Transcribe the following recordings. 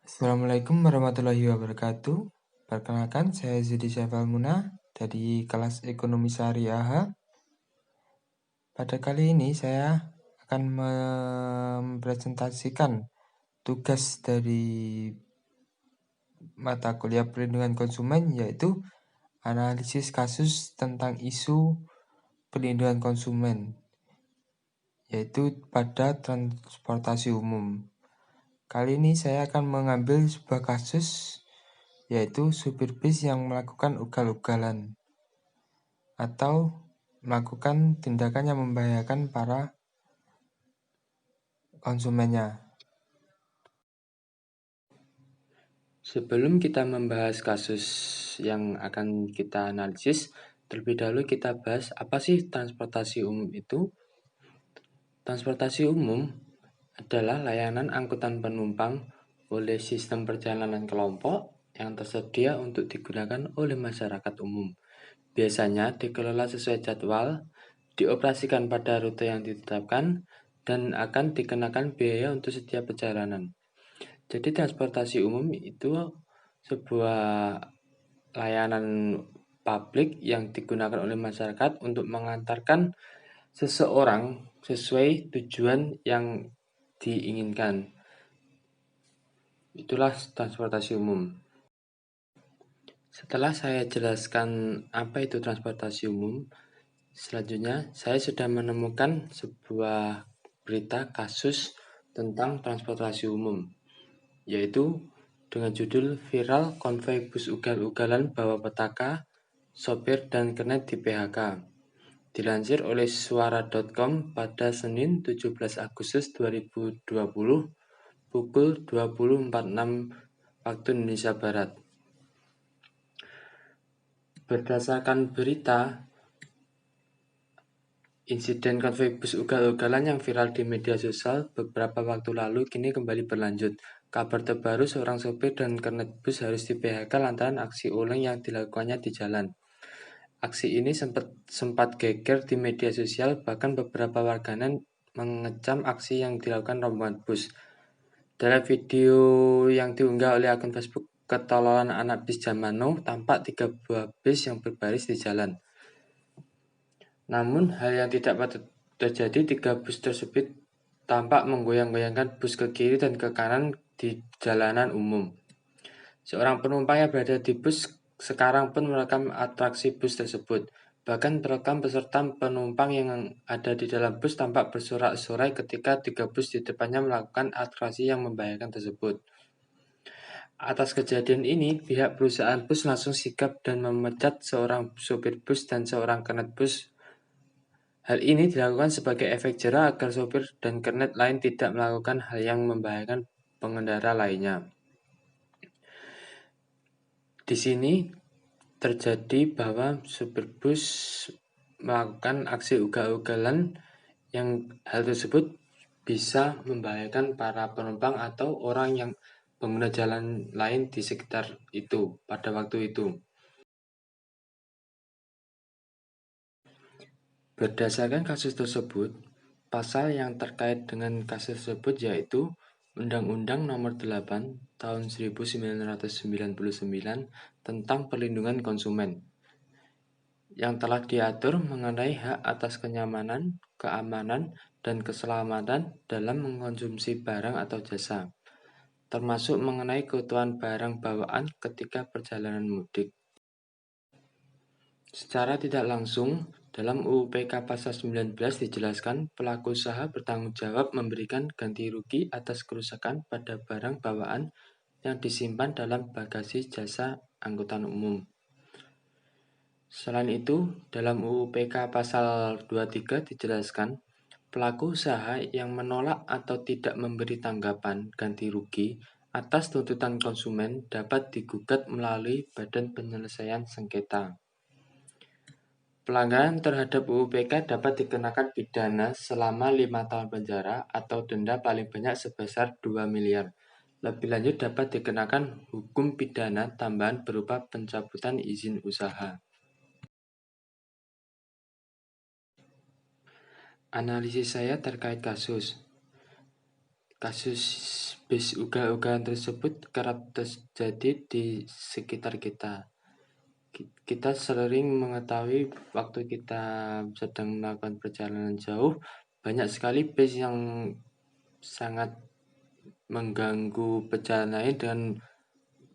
Assalamualaikum warahmatullahi wabarakatuh. Perkenalkan, saya Zudi Syafal Munah dari kelas Ekonomi Syariah. Pada kali ini saya akan mempresentasikan tugas dari mata kuliah perlindungan konsumen, yaitu analisis kasus tentang isu perlindungan konsumen, yaitu pada transportasi umum. Kali ini saya akan mengambil sebuah kasus, yaitu supir bis yang melakukan ugal-ugalan atau melakukan tindakan yang membahayakan para konsumennya. Sebelum kita membahas kasus yang akan kita analisis, terlebih dahulu kita bahas apa sih transportasi umum itu. Transportasi umum adalah layanan angkutan penumpang oleh sistem perjalanan kelompok yang tersedia untuk digunakan oleh masyarakat umum. Biasanya dikelola sesuai jadwal, dioperasikan pada rute yang ditetapkan, dan akan dikenakan biaya untuk setiap perjalanan. Jadi transportasi umum itu sebuah layanan publik yang digunakan oleh masyarakat untuk mengantarkan seseorang sesuai tujuan yang diinginkan. Itulah transportasi umum. Setelah saya jelaskan apa itu transportasi umum, selanjutnya saya sudah menemukan sebuah berita kasus tentang transportasi umum, yaitu dengan judul Viral Konvoi Bus Ugal-ugalan Bawa Petaka, Sopir dan Kernet di PHK. Dilansir oleh suara.com pada Senin 17 Agustus 2020 pukul 20.46 waktu Indonesia Barat. Berdasarkan berita, insiden konvoi bus ugal-ugalan yang viral di media sosial beberapa waktu lalu kini kembali berlanjut. Kabar terbaru, seorang sopir dan kernet bus harus di PHK lantaran aksi oleng yang dilakukannya di jalan. Aksi ini sempat geger di media sosial, bahkan beberapa warganet mengecam aksi yang dilakukan rombongan bus. Dalam video yang diunggah oleh akun Facebook Ketololan Anak Bis Zaman Now, tampak 3 buah bis yang berbaris di jalan. Namun hal yang tidak patut terjadi, 3 bus tersebut tampak menggoyang-goyangkan bus ke kiri dan ke kanan di jalanan umum. Seorang penumpang yang berada di bus sekarang pun merekam atraksi bus tersebut. Bahkan terekam peserta penumpang yang ada di dalam bus tampak bersorak-sorai ketika 3 bus di depannya melakukan atraksi yang membahayakan tersebut. Atas kejadian ini, pihak perusahaan bus langsung sigap dan memecat seorang sopir bus dan seorang kernet bus. Hal ini dilakukan sebagai efek jera agar sopir dan kernet lain tidak melakukan hal yang membahayakan pengendara lainnya. Di sini terjadi bahwa supir bus melakukan aksi ugal-ugalan yang hal tersebut bisa membahayakan para penumpang atau orang yang pengguna jalan lain di sekitar itu pada waktu itu. Berdasarkan kasus tersebut, pasal yang terkait dengan kasus tersebut yaitu Undang-Undang Nomor 8 Tahun 1999 tentang Perlindungan Konsumen, yang telah diatur mengenai hak atas kenyamanan, keamanan, dan keselamatan dalam mengkonsumsi barang atau jasa, termasuk mengenai keutuhan barang bawaan ketika perjalanan mudik. Secara tidak langsung, dalam UU PK Pasal 19 dijelaskan pelaku usaha bertanggung jawab memberikan ganti rugi atas kerusakan pada barang bawaan yang disimpan dalam bagasi jasa angkutan umum. Selain itu, dalam UU PK Pasal 23 dijelaskan pelaku usaha yang menolak atau tidak memberi tanggapan ganti rugi atas tuntutan konsumen dapat digugat melalui Badan Penyelesaian Sengketa. Pelanggaran terhadap UU PK dapat dikenakan pidana selama 5 tahun penjara atau denda paling banyak sebesar 2 miliar. Lebih lanjut dapat dikenakan hukum pidana tambahan berupa pencabutan izin usaha. Analisis saya terkait kasus kasus bis ugal-ugalan tersebut kerap terjadi di sekitar kita. Kita sering mengetahui waktu kita sedang melakukan perjalanan jauh, banyak sekali bis yang sangat mengganggu perjalanan dan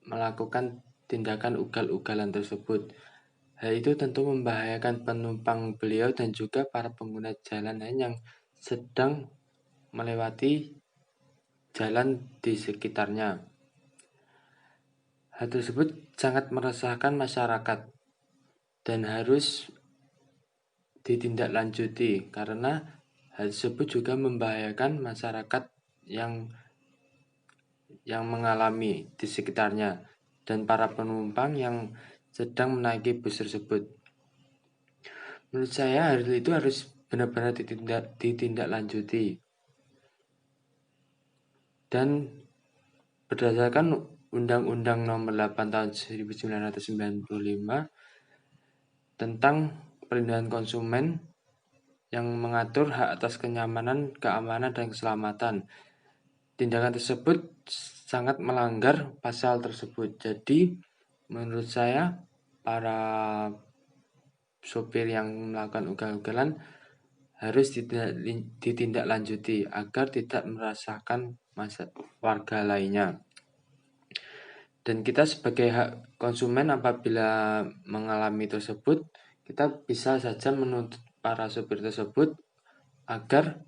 melakukan tindakan ugal-ugalan tersebut. Hal itu tentu membahayakan penumpang beliau dan juga para pengguna jalan lain yang sedang melewati jalan di sekitarnya. Hal tersebut sangat meresahkan masyarakat dan harus ditindaklanjuti karena hal tersebut juga membahayakan masyarakat yang mengalami di sekitarnya dan para penumpang yang sedang menaiki bus tersebut. Menurut saya hal itu harus benar-benar ditindaklanjuti. Dan berdasarkan Undang-Undang Nomor 8 Tahun 1995 tentang perlindungan konsumen yang mengatur hak atas kenyamanan, keamanan, dan keselamatan. Tindakan tersebut sangat melanggar pasal tersebut. Jadi, menurut saya, para sopir yang melakukan ugal-ugalan harus ditindaklanjuti agar tidak merasakan warga lainnya. Dan kita sebagai hak konsumen apabila mengalami tersebut, kita bisa saja menuntut para sopir tersebut agar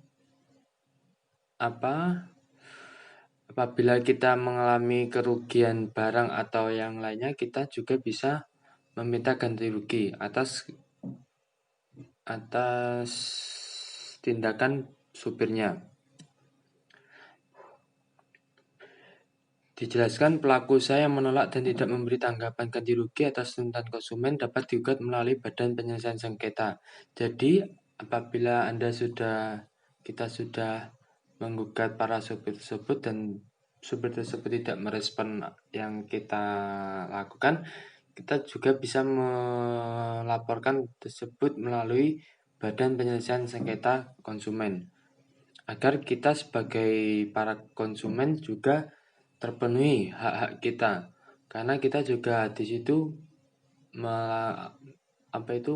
apabila kita mengalami kerugian barang atau yang lainnya, kita juga bisa meminta ganti rugi atas tindakan supirnya. Dijelaskan pelaku usaha yang menolak dan tidak memberi tanggapan ganti rugi atas tuntutan konsumen dapat digugat melalui Badan Penyelesaian Sengketa. Jadi, apabila kita sudah menggugat para supir tersebut dan supir tersebut tidak merespon yang kita lakukan, kita juga bisa melaporkan tersebut melalui Badan Penyelesaian Sengketa Konsumen. Agar kita sebagai para konsumen juga terpenuhi hak-hak kita, karena kita juga di situ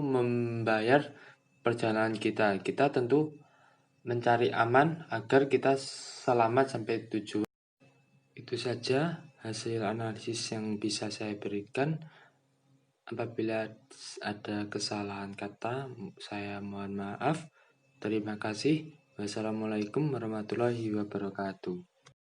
membayar perjalanan kita. Kita tentu mencari aman agar kita selamat sampai tujuan. Itu saja hasil analisis yang bisa saya berikan. Apabila ada kesalahan kata, saya mohon maaf. Terima kasih. Wassalamualaikum warahmatullahi wabarakatuh.